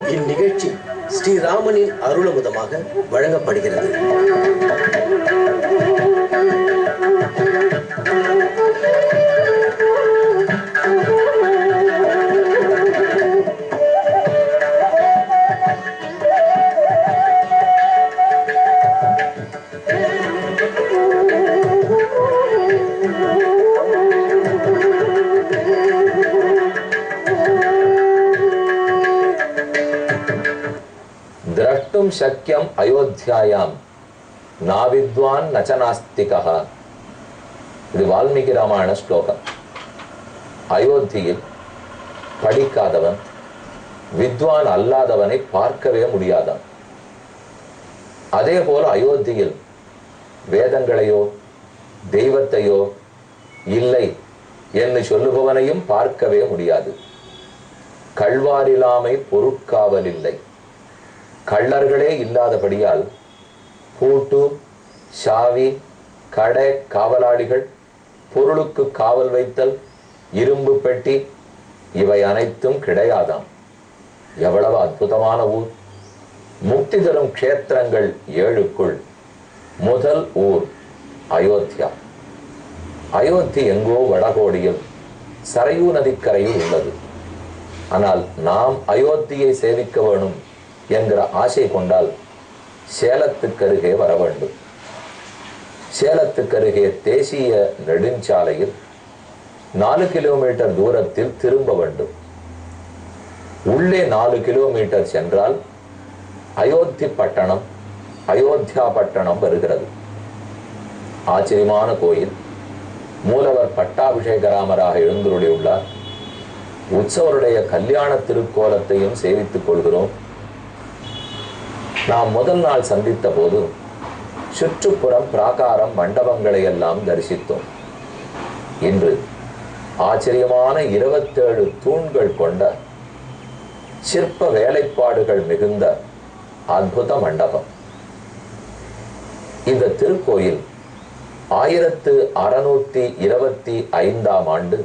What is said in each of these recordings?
இந்நிகழ்ச்சி ஸ்ரீராமனின் அருளமுதமாக வழங்கப்படுகிறது. द्रष्टुं शक्यम् अयोध्यायां नाविद्वान् न च नास्तिकः. இது வால்மீகி ராமாயண ஸ்லோகம். அயோத்தியில் படிக்காதவன் வித்வான் அல்லாதவனை பார்க்கவே முடியாதான். அதே போல அயோத்தியில் வேதங்களையோ தெய்வத்தையோ இல்லை என்று சொல்லுபவனையும் பார்க்கவே முடியாது. கள்வாரிலாமை பொருட்காவல் இல்லை. கள்ளர்களே இல்லாதபடியால் பூட்டு, சாவி, கடை காவலாளிகள், பொருளுக்கு காவல் வைத்தல், இரும்பு பெட்டி இவை அனைத்தும் கிடையாதாம். எவ்வளவு அற்புதமான ஊர்! முக்தி தரும் க்ஷேத்திரங்கள் 7க்குள் முதல் ஊர் அயோத்தியா. அயோத்தி எங்கோ வடகோடியில் சரையூ நதிக்கரையில் உள்ளது. ஆனால் நாம் அயோத்தியை சேவிக்க வேணும் என்கிற ஆசை கொண்டால் சேலத்துக்கு அருகே வர வேண்டும். சேலத்துக்கு அருகே தேசிய நெடுஞ்சாலையில் 4 கிலோமீட்டர் தூரத்தில் திரும்ப வேண்டும். உள்ளே 4 கிலோமீட்டர் சென்றால் அயோத்தி பட்டணம், அயோத்தியா பட்டணம் வருகிறது. ஆச்சரியமான கோயில். மூலவர் பட்டாபிஷேகராமராக எழுந்துள்ளார். உற்சவருடைய கல்யாண திருக்கோலத்தையும் சேவித்துக் கொள்கிறோம். நாம் முதல் நாள் சந்தித்த போது சுற்றுப்புறம் பிராகாரம் மண்டபங்களை எல்லாம் தரிசித்தோம். இன்று ஆச்சரியமான 27 தூண்கள் கொண்ட சிற்ப வேலைப்பாடுகள் மிகுந்த அற்புத மண்டபம். இந்த திருக்கோயில் 1625ஆம் ஆண்டு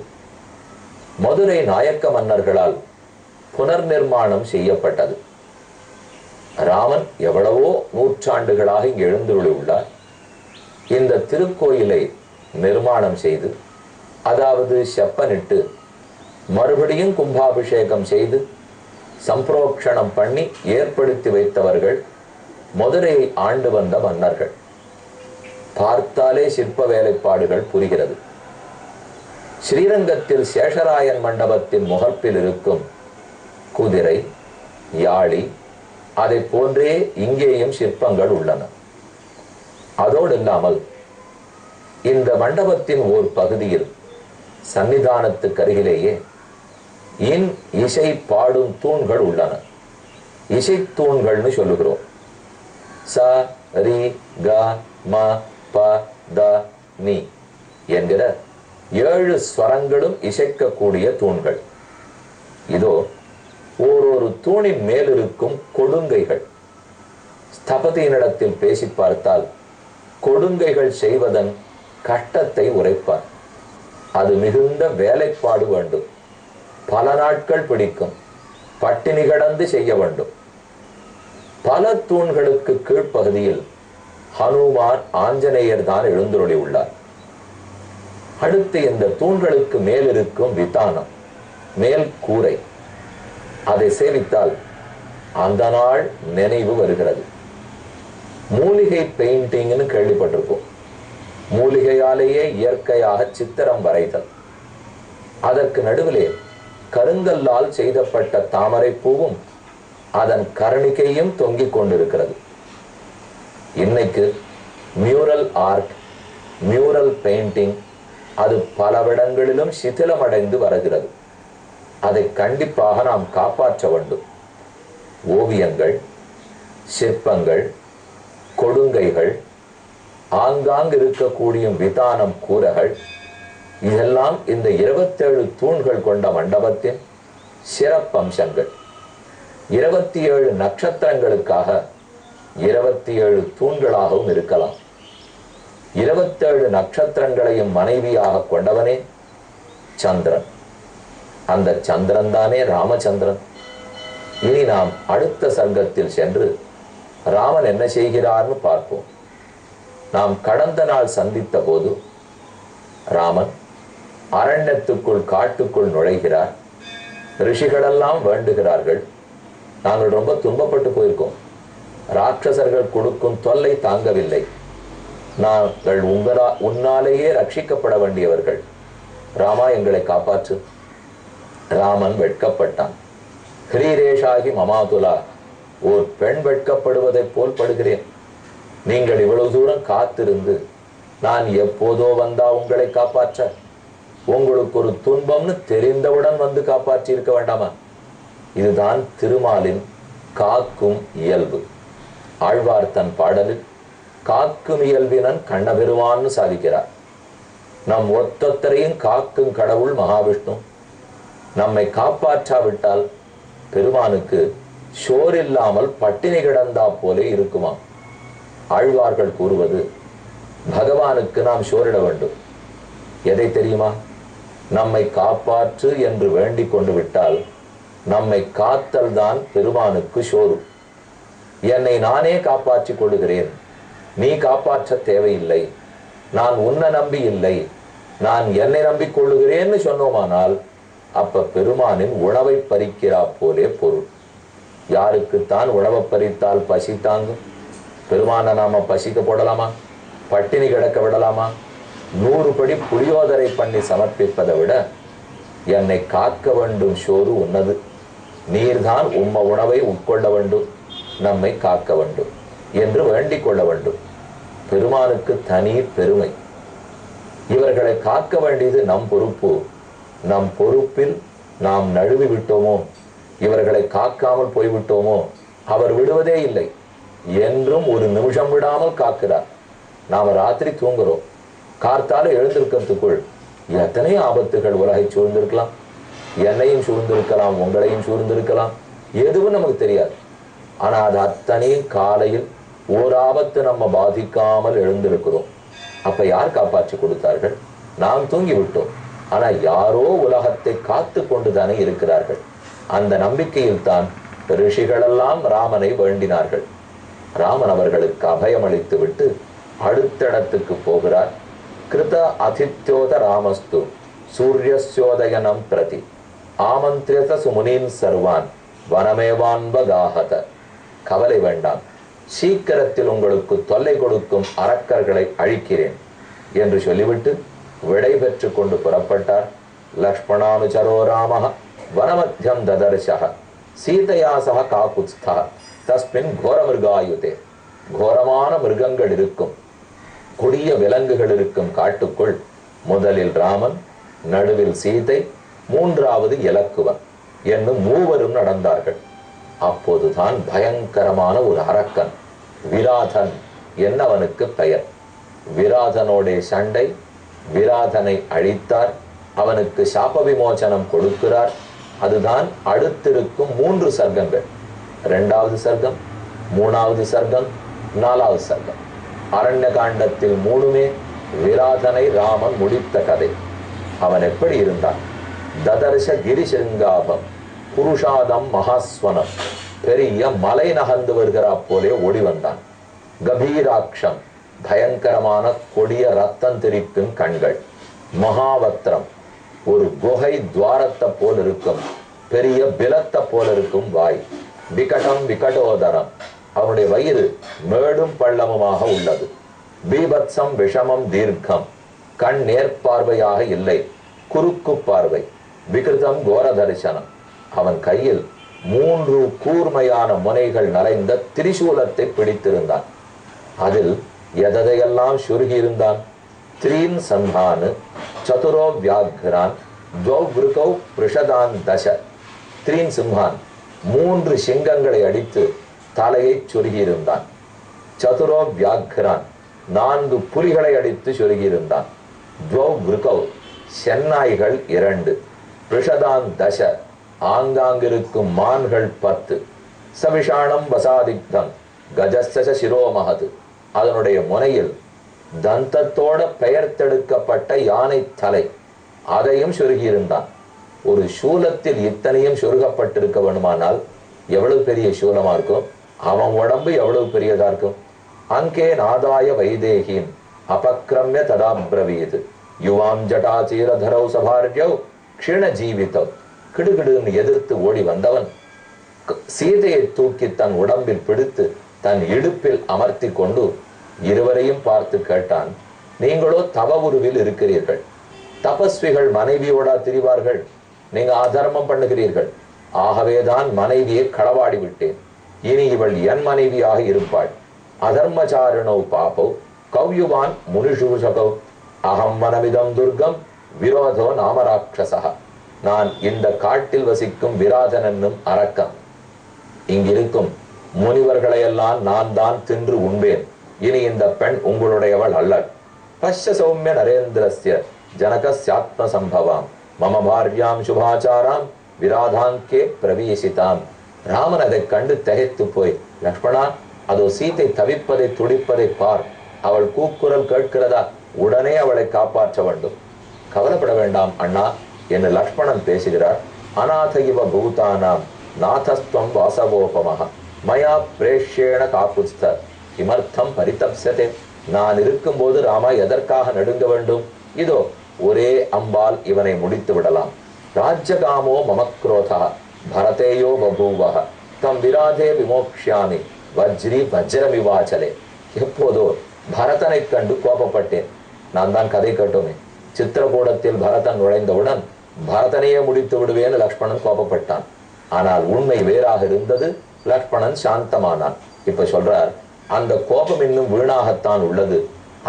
மதுரை நாயக்க மன்னர்களால் புனர் நிர்மாணம் செய்யப்பட்டது. ராமன் எவ்வளவோ நூற்றாண்டுகளாக இங்கு எழுந்துள்ளார். இந்த திருக்கோயிலை நிர்மாணம் செய்து, அதாவது செப்பனிட்டு, மறுபடியும் கும்பாபிஷேகம் செய்து சம்பிரோக்ஷணம் பண்ணி ஏற்படுத்தி வைத்தவர்கள் மதுரையை ஆண்டு வந்த மன்னர்கள். பார்த்தாலே சிற்ப வேலைப்பாடுகள் புரிகிறது. ஸ்ரீரங்கத்தில் சேஷராயன் மண்டபத்தின் முகப்பில் இருக்கும் குதிரை, யாழி, அதை போன்றே இங்கேயும் சிற்பங்கள் உள்ளன. அதோடு இல்லாமல் இந்த மண்டபத்தின் ஓர் பகுதியில் சன்னிதானத்துக்கு அருகிலேயே இசை பாடும் தூண்கள் உள்ளன. இசை தூண்கள்னு சொல்லுகிறோம். ச ரி க ம ப த நி என்கிற 7 ஸ்வரங்களும் இசைக்கக்கூடிய தூண்கள். இதோ ஓரொரு தூணின் மேலிருக்கும் கொடுங்கைகள். ஸ்தபதியினிடத்தில் பேசி பார்த்தால் கொடுங்கைகள் செய்வதன் கஷ்டத்தை உரைப்பார். அது மிகுந்த வேலைப்பாடு வேண்டும். பல நாட்கள் பிடிக்கும். பட்டினி கடந்து செய்ய வேண்டும். பல தூண்களுக்கு கீழ்ப்பகுதியில் ஹனுமார், ஆஞ்சநேயர் தான் எழுந்துருளி உள்ளார். அடுத்து இந்த தூண்களுக்கு மேலிருக்கும் விதானம், மேல் கூரை, அதை சேவித்தால் அந்த நாள் நினைவு வருகிறது. மூலிகை பெயிண்டிங்னு கேள்விப்பட்டிருப்போம். மூலிகையாலேயே இயற்கையாக சித்திரம் வரைதல். அதற்கு நடுவிலே கருங்கல்லால் செய்தப்பட்ட தாமரை பூவும் அதன் கரணிக்கையும் தொங்கிக் கொண்டிருக்கிறது. இன்னைக்கு மியூரல் ஆர்ட், மியூரல் பெயிண்டிங் அது பலவிடங்களிலும் சிதிலமடைந்து வருகிறது. அதை கண்டிப்பாக நாம் காப்பாற்ற வேண்டும். ஓவியங்கள், சிற்பங்கள், கொடுங்கைகள், ஆங்காங்கு இருக்கக்கூடிய விதானம், கூரைகள், இதெல்லாம் இந்த 27 தூண்கள் கொண்ட மண்டபத்தின் சிறப்பம்சங்கள். 27 நட்சத்திரங்களுக்காக 27 தூண்களாகவும் இருக்கலாம். 27 நட்சத்திரங்களையும் மனைவியாக கொண்டவனே சந்திரன். அந்த சந்திரன் தானே ராமச்சந்திரன். இனி நாம் அடுத்த சர்க்கத்தில் சென்று ராமன் என்ன செய்கிறார்னு பார்ப்போம். நாம் கடந்த நாள் சந்தித்த போது ராமன் அரண்யத்துக்குள் காட்டுக்குள் நுழைகிறார். ரிஷிகளெல்லாம் வேண்டுகிறார்கள். நாங்கள் ரொம்ப துன்பப்பட்டு போயிருக்கோம். ராட்சசர்கள் கொடுக்கும் தொல்லை தாங்கவில்லை. நாங்கள் உன்னாலேயே ரட்சிக்கப்பட வேண்டியவர்கள். ராமா, எங்களை காப்பாற்று. ராமன் வெட்கப்பட்டான். ஹிரீரேஷாகி மமாதுலா, ஓர் பெண் வெட்கப்படுவதைப் போல் படுகிறேன். நீங்கள் இவ்வளவு தூரம் காத்திருந்து நான் எப்போதோ வந்தா உங்களை காப்பாற்ற, உங்களுக்கு ஒரு துன்பம்னு தெரிந்தவுடன் வந்து காப்பாற்றி இருக்க வேண்டாமா? இதுதான் திருமாலின் காக்கும் இயல்பு. ஆழ்வார் தன் பாடலில் காக்கும் இயல்பினன் கண்ணபெருமான்னு சாதிக்கிறார். நம் ஒத்தொத்தரையும் காக்கும் கடவுள் மகாவிஷ்ணு. நம்மை காப்பாற்றாவிட்டால் பெருமானுக்கு ஷோரில்லாமல் பட்டினி கிடந்தா போலே இருக்குமா? ஆழ்வார்கள் கூறுவது, பகவானுக்கு நாம் ஷோரிட வேண்டும். எதை தெரியுமா? நம்மை காப்பாற்று என்று வேண்டிக் கொண்டு விட்டால் நம்மை காத்தல் தான் பெருமானுக்கு ஷோரு. என்னை நானே காப்பாற்றிக் கொள்ளுகிறேன், நீ காப்பாற்ற தேவையில்லை, நான் உன்னை நம்பி இல்லை, நான் என்னை நம்பிக்கொள்ளுகிறேன்னு சொன்னோமானால் அப்ப பெருமானின் உணவை பறிக்கிறா போலே பொருள். யாருக்குத்தான் உணவை பறித்தால் பசி தாங்கும்? பெருமான நாம பசிக்க போடலாமா? பட்டினி கிடக்க விடலாமா? 100 படி புளியோதரை பண்ணி சமர்ப்பிப்பதை விட என்னை காக்க வேண்டும் ஷோரு உன்னது. நீர்தான் உம்ம உணவை உட்கொள்ள வேண்டும், நம்மை காக்க வேண்டும் என்று வேண்டிக் கொள்ள வேண்டும். பெருமானுக்கு தனி பெருமை. இவர்களை காக்க வேண்டியது நம் பொறுப்பு. நம் பொறுப்பில் நாம் நழுவி விட்டோமோ, இவர்களை காக்காமல் போய்விட்டோமோ, அவர் விடுவதே இல்லை. என்றும் ஒரு நிமிஷம் விடாமல் காக்கிறார். நாம ராத்திரி தூங்குறோம், கார்த்தால எழுந்திருக்கிறதுக்குள் எத்தனை ஆபத்துகள் உலகை சூழ்ந்திருக்கலாம். என்னையும் சூழ்ந்திருக்கலாம், உங்களையும் சூழ்ந்திருக்கலாம், எதுவும் நமக்கு தெரியாது. ஆனா அது அத்தனையும் காலையில் ஓர் ஆபத்து நம்ம பாதிக்காமல் எழுந்திருக்கிறோம். அப்ப யார் காப்பாற்றி கொடுத்தார்கள்? நாம் தூங்கி விட்டோம். ஆனா யாரோ உலகத்தை காத்து கொண்டுதானே இருக்கிறார்கள். அந்த நம்பிக்கையில் தான் ரிஷிகளெல்லாம் ராமனை வேண்டினார்கள். ராமன் அவர்களுக்கு அபயம் அளித்து விட்டு அடுத்த இடத்துக்கு போகிறார். கிருத அதித்யோத ராமஸ்து சூரியசோதயனம் பிரதி ஆமந்திரத சுமுனீன் சர்வான் வனமேவான்பகாகத. கவலை வேண்டாம், சீக்கிரத்தில் உங்களுக்கு தொல்லை கொடுக்கும் அரக்கர்களை அழிக்கிறேன் என்று சொல்லிவிட்டு விடை பெற்று கொண்டு புறப்பட்டார். லக்ஷ்மணானுச்சரோ ராமஹ வனமத்தியம் ததர்ஷஹ சீதையாசக காகுத்ஸ்தஹ தஸ்மின் கோர மிருகாயுதே. கோரமான மிருகங்கள் இருக்கும், கொடிய விலங்குகள் இருக்கும் காட்டுக்குள் முதலில் ராமன், நடுவில் சீதை, மூன்றாவது இலக்குவன் என்னும் மூவரும் நடந்தார்கள். அப்போதுதான் பயங்கரமான ஒரு அரக்கன் விராதன் என்னவனுக்கு பெயர். விராதனோடைய சண்டை, விராதனை அழித்தார், அவனுக்கு சாப விமோசனம் கொடுக்கிறார். அதுதான் அடுத்திருக்கும் 3 சர்க்கங்கள். 2வது சர்க்கம், 3வது சர்க்கம், 4வது சர்க்கம். அரண்ய காண்டத்தில் 3மே விராதனை ராமன் முடித்த கதை. அவன் எப்படி இருந்தான்? ததர்ஷ கிரிசிருங்காபம் புருஷாதம் மகாஸ்வனம். பெரிய மலை நகர்ந்து வருகிறா போலே ஓடி வந்தான். கபீராட்சம், பயங்கரமான கொடிய ரத்தம் தெரிக்கும் கண்கள். மகாவத்திரம், ஒரு குகை துவாரத்தை போல் இருக்கும், பெரிய பிலத்தை போல இருக்கும் வாய். விகடம் விகடோதரம், அவனுடைய வயிறு மேடும் பள்ளமுமாக உள்ளது. பீபத்சம் விஷமம் தீர்க்கம், கண் நேர்பார்வையாக இல்லை, குறுக்கு பார்வை. விகிருதம் கோர தரிசனம், அவன் கையில் 3 கூர்மையான முனைகள் நரைந்த திரிசூலத்தை பிடித்திருந்தான். அதில் எதையெல்லாம் சுருகி இருந்தான்? 3 சந்தானு சதுரோ வியாக்ரான் துவௌவ்ருகௌ பிருஷதான் தச. 3 சிம்ஹான், 3 சிங்கங்களை அடித்து தலையை சொருகியிருந்தான். சதுரோ வியாக்ரான், 4 புலிகளை அடித்து சொருகியிருந்தான். துவௌவ்ருகௌ, சென்னாய்கள் 2. பிருஷதான் தச, ஆங்காங்கிருக்கும் மான்கள் 10. சவிஷாணம் வசாதிக்தம் கஜஸ்ஸ சிரோமஹது, அதனுடைய முனையில் தந்தத்தோட பெயர்த்தெடுக்கப்பட்ட யானை தலை, அதையும் சொருகியிருந்தான். ஒரு சூலத்தில் இத்தனையும் சொருகப்பட்டிருக்க வேண்டுமானால் எவ்வளவு பெரிய சூலமா இருக்கும், அவன் உடம்பு எவ்வளவு பெரியதா இருக்கும். அங்கே நாதாய வைதேகின் அபக்ரம்ய ததாப்ரவீத் யுவாம் ஜட்டாச்சீரதரௌ சபார்யௌ க்ஷீண ஜீவிதௌ. கிடுகிடுன்னு எதிர்த்து ஓடி வந்தவன் சீதையை தூக்கி தன் உடம்பில் பிடித்து தன் இடுப்பில் அமர்த்தி கொண்டு இருவரையும் பார்த்து கேட்டான், நீங்களோ தவ உருவில் இருக்கிறீர்கள், தபஸ்விகள் மனைவியோடா திரிவார்கள், நீங்க அதர்மம் பண்ணுகிறீர்கள், ஆகவேதான் மனைவியை களவாடி விட்டேன், இனி இவள் என் மனைவியாக இருப்பாள். அதர்மச்சாரிணோ பாபோ கவ்யுவான் முனிஷூஷகோ அகம் வனமிதம் துர்கம் விரோதோ நாமராட்சசா. நான் இந்த காட்டில் வசிக்கும் விராதன் என்னும் அரக்கன், இங்கிருக்கும் முனிவர்களையெல்லாம் நான் தான் தின்று உண்பேன், இனி இந்த பெண் உங்களுடையவள் அல்ல. பஷ்ய சௌமிய நரேந்திரஸ்ய ஜனகஸ்யாத்ம சம்பவாம் மம பாரியாம் சுபாச்சாராம் விராதாங்கே பிரவேசிதாம். ராமன் அதை கண்டு திகைத்து போய், லக்ஷ்மணா, அதோ சீதை தவிப்பதை துடிப்பதை பார், அவள் கூக்குரல் கேட்கிறதா, உடனே அவளை காப்பாற்ற வேண்டும். கவலைப்பட வேண்டாம் அண்ணா என்று லக்ஷ்மணன் பேசுகிறார். அநாத இவ பூதானாம் நாதஸ்துவம் வாசவோபமஹ மயா பிரேஷ்யேண காப்புஸ்த கிமர்த்தம் பரிதப்சதே. நான் இருக்கும்போது ராமா எதற்காக நடுங்க வேண்டும், இதோ ஒரே அம்பால் இவனை முடித்து விடலாம். ராஜ்யகாமோ மமக்ரோதா பரதேயோ பபூவஹ தம் விராதே விமோக்ஷாமி வஜ்ரி வஜ்ரமிவாச்சலே. எப்போதோ பரதனை கண்டு கோபப்பட்டேன். நான் தான் கதை கேட்டோமே, சித்திரகூடத்தில் பரதன் நுழைந்தவுடன் பரதனையே முடித்து விடுவேன்னு லக்ஷ்மணன் கோபப்பட்டான். ஆனால் உண்மை வேறாக இருந்தது. லக்ஷ்மணன் சாந்தமானான். இப்ப சொல்றார், அந்த கோபம் இன்னும் வீணாகத்தான் உள்ளது,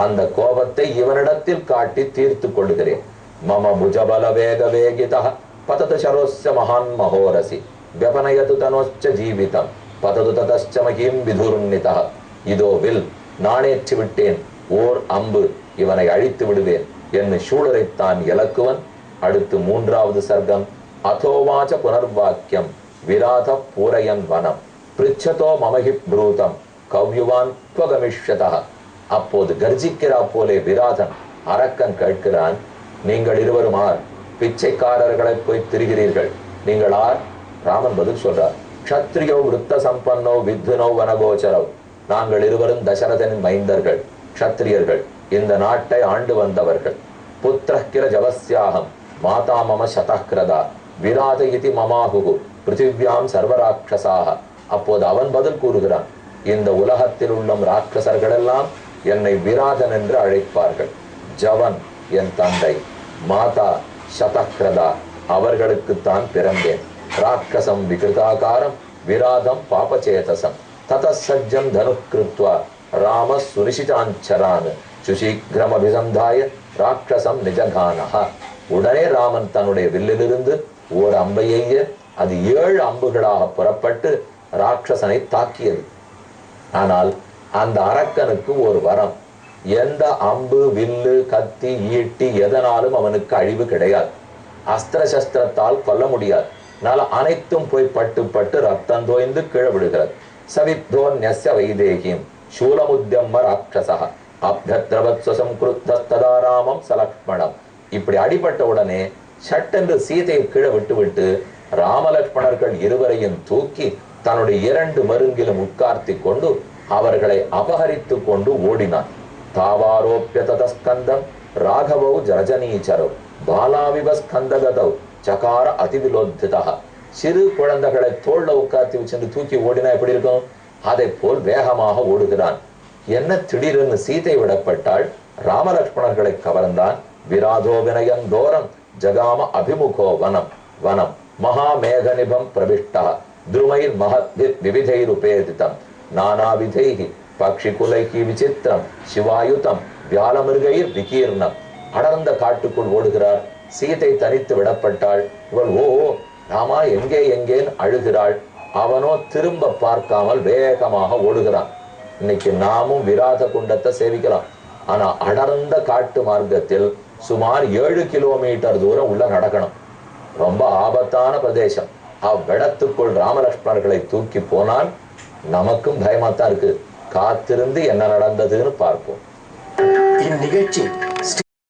அந்த கோபத்தை இவனிடத்தில் காட்டி தீர்த்து கொள்கிறேன். மம புஜபல வேக வேகிதா பதது சரோஸ்ய மகான் மகோரசி வெபனயது தனோச்ச ஜீவிதம் பதது ததச்ச மகீம் விதுர்நிதா. இதோ வில், நாணேற்றி விட்டேன், ஓர் அம்பு, இவனை அழித்து விடுவேன் என்று சூழரைத்தான் இலக்குவன். அடுத்து 3வது சர்க்கம். அதோவாச்ச புனர்வாக்கியம் விராத பூரயன் வனம் பிரிச்சதோ மமஹி ப்ரூதம் கவ்யுவான் துவகமிஷ்யதா. அப்போது கர்ஜிக்கிறா போலே விராதன் அரக்கன் கேட்கிறான், நீங்கள் இருவரும் ஆர்? பிச்சைக்காரர்களை போய் திரிகிறீர்கள், நீங்கள் ஆர்? ராமன் பதில் சொல்றார், க்ஷத்ரியோ விருத்த சம்பன்னோ வித்னோ வனகோச்சரோ. நாங்கள் இருவரும் தசரதனின் மைந்தர்கள், க்ஷத்ரியர்கள், இந்த நாட்டை ஆண்டு வந்தவர்கள். புத்திர கில ஜவஸ்யாகம் மாதா மம சதக்ரதா விராத இதி மமாஹுகு பிருத்திவ்யாம் சர்வராட்சசாக. அப்போது அவன் பதில் கூறுகிறான், இந்த உலகத்தில் உள்ள ராட்சசர்கள் எல்லாம் என்னை விராதன் என்று அழைப்பார்கள். ஜவன் என் தந்தை, மாதா சதக்ரதா அவர்களுக்குத்தான் பிறந்தேன். ராட்சசம் விகிருதாகாரம் விராதம் பாபச்சேதசம் ததசஜ்ஜம் தனுக்கிருத்வா ராம சுரிஷிதாஞ்சரான் சுசீக்கிரமபிசந்தாய ராட்சசம் நிஜகானஹா. உடனே ராமன் தன்னுடைய வில்லிலிருந்து ஓர் அம்பைய அது 7 அம்புகளாக புறப்பட்டு ராட்சசனை தாக்கியது. ஆனால் அந்த அரக்கனுக்கு ஒரு வரம், எந்த அம்பு வில்லு கத்தி ஈட்டி எதனாலும் அவனுக்கு அழிவு கிடையாது, அஸ்திர சஸ்திரத்தால் கொல்ல முடியாது. அதனால அனைத்தும் போய் பட்டு பட்டு ரத்தம் தோய்ந்து கீழே விடுகிறது. சவித்தோன்யஸ்ய வைதேகிம் சூலமுத்யம்ம ராட்சசா அப்யத்ரவத்வசம் கிருத்தஸ்ததா ராமம் சலக்ஷ்மணம். இப்படி அடிபட்ட உடனே சட்டென்று சீதையை கீழே விட்டு விட்டு ராமலக்ஷ்மணர்கள் இருவரையும் தூக்கி தன்னுடைய 2 மருங்கிலும் உட்கார்த்தி கொண்டு அவர்களை அபகரித்து கொண்டு ஓடினான். தாவாரோப்பிய ததஸ்கந்தம் ராகவௌ ஜரஜனீச்சரோ பாலாவிவஸ்கந்தகதௌ சகார அதிவிலோத்திதா. சிறு குழந்தைகளை தோல்ல உட்கார்த்தி வச்சு தூக்கி ஓடினா எப்படி இருக்கும், அதை போல் வேகமாக ஓடுகிறான். என்ன திடீரென்று சீதை விடப்பட்டாள். ராமலக்ஷ்மணர்களை கவர்ந்தான். விராதோ வினயன் தோரம் ஜகாம அபிமுகோ வனம் வனம் மகாமேகநிபம் பிரவிஷ்டா துருமைர் மஹத்பிர் விவிதைருபேதிதம் நானாவிதைஹி பக்ஷிகுலைகி விசித்திரம் சிவாயுதம் வியாலமிருகைர் விகீர்ணம். அடர்ந்த காட்டுக்குள் ஓடுகிறார். சீதை தனித்து விடப்பட்டாள். இவள் ஓ ராமா எங்கே எங்கேன்னு அழுகிறாள். அவனோ திரும்ப பார்க்காமல் வேகமாக ஓடுகிறான். இன்னைக்கு நாமும் விராத குண்டத்தை சேவிக்கலாம். ஆனா அடர்ந்த காட்டு மார்க்கத்தில் சுமார் 7 கிலோமீட்டர் தூரம் உள்ள நடக்கணும். ரொம்ப ஆபத்தான பிரதேசம். அவ்விடத்துக்குள் ராமலக்ஷ்மணர்களை தூக்கி போனால் நமக்கும் பயமாத்தான் இருக்கு. காத்திருந்து என்ன நடந்ததுன்னு பார்ப்போம். இந்நிகழ்ச்சி